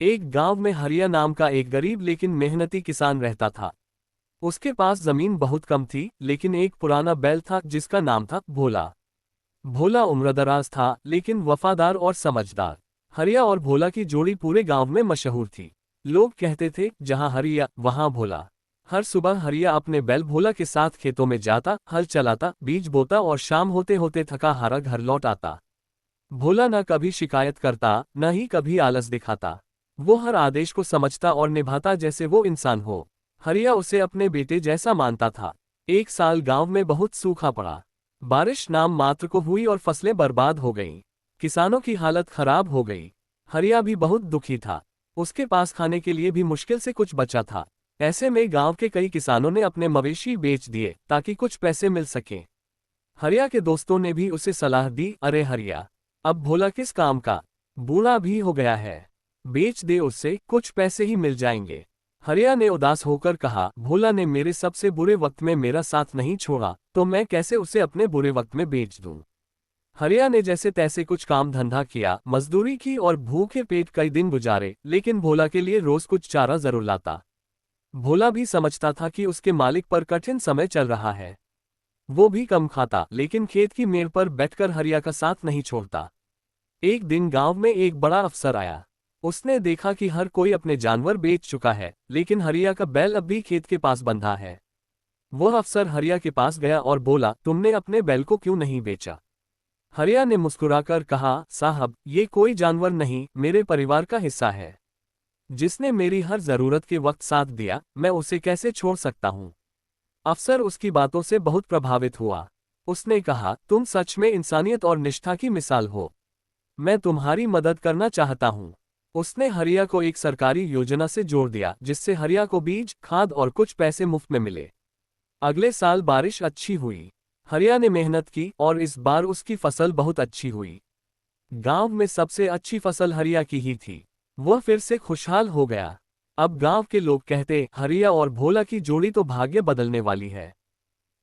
एक गांव में हरिया नाम का एक गरीब लेकिन मेहनती किसान रहता था। उसके पास जमीन बहुत कम थी, लेकिन एक पुराना बैल था जिसका नाम था भोला। भोला उम्रदराज था, लेकिन वफादार और समझदार। हरिया और भोला की जोड़ी पूरे गांव में मशहूर थी। लोग कहते थे, जहां हरिया वहां भोला। हर सुबह हरिया अपने बैल भोला के साथ खेतों में जाता, हल चलाता, बीज बोता और शाम होते होते थका हारा घर लौट आता। भोला न कभी शिकायत करता, न ही कभी आलस दिखाता। वो हर आदेश को समझता और निभाता जैसे वो इंसान हो। हरिया उसे अपने बेटे जैसा मानता था। एक साल गांव में बहुत सूखा पड़ा। बारिश नाम मात्र को हुई और फसलें बर्बाद हो गईं। किसानों की हालत खराब हो गई। हरिया भी बहुत दुखी था। उसके पास खाने के लिए भी मुश्किल से कुछ बचा था। ऐसे में गांव के कई किसानों ने अपने मवेशी बेच दिए ताकि कुछ पैसे मिल सके। हरिया के दोस्तों ने भी उसे सलाह दी, अरे हरिया, अब भोला किस काम का, बूढ़ा भी हो गया है, बेच दे उससे, कुछ पैसे ही मिल जाएंगे। हरिया ने उदास होकर कहा, भोला ने मेरे सबसे बुरे वक्त में मेरा साथ नहीं छोड़ा, तो मैं कैसे उसे अपने बुरे वक्त में बेच दूं। हरिया ने जैसे तैसे कुछ काम धंधा किया, मजदूरी की और भूखे पेट कई दिन गुजारे, लेकिन भोला के लिए रोज कुछ चारा जरूर लाता। भोला भी समझता था कि उसके मालिक पर कठिन समय चल रहा है। वो भी कम खाता, लेकिन खेत की मेड़ पर बैठकर हरिया का साथ नहीं छोड़ता। एक दिन गांव में एक बड़ा अफसर आया। उसने देखा कि हर कोई अपने जानवर बेच चुका है, लेकिन हरिया का बैल अब भी खेत के पास बंधा है। वह अफसर हरिया के पास गया और बोला, तुमने अपने बैल को क्यों नहीं बेचा। हरिया ने मुस्कुराकर कहा, साहब, ये कोई जानवर नहीं, मेरे परिवार का हिस्सा है। जिसने मेरी हर जरूरत के वक्त साथ दिया, मैं उसे कैसे छोड़ सकता हूँ। अफसर उसकी बातों से बहुत प्रभावित हुआ। उसने कहा, तुम सच में इंसानियत और निष्ठा की मिसाल हो। मैं तुम्हारी मदद करना चाहता हूँ। उसने हरिया को एक सरकारी योजना से जोड़ दिया, जिससे हरिया को बीज, खाद और कुछ पैसे मुफ्त में मिले। अगले साल बारिश अच्छी हुई। हरिया ने मेहनत की और इस बार उसकी फसल बहुत अच्छी हुई। गांव में सबसे अच्छी फसल हरिया की ही थी। वह फिर से खुशहाल हो गया। अब गांव के लोग कहते, हरिया और भोला की जोड़ी तो भाग्य बदलने वाली है।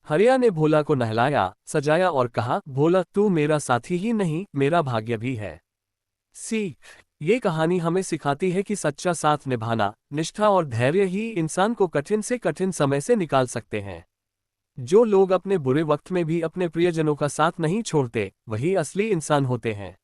हरिया ने भोला को नहलाया, सजाया और कहा, भोला, तू मेरा साथी ही नहीं, मेरा भाग्य भी है। सीख, ये कहानी हमें सिखाती है कि सच्चा साथ निभाना, निष्ठा और धैर्य ही इंसान को कठिन से कठिन समय से निकाल सकते हैं। जो लोग अपने बुरे वक्त में भी अपने प्रियजनों का साथ नहीं छोड़ते, वही असली इंसान होते हैं।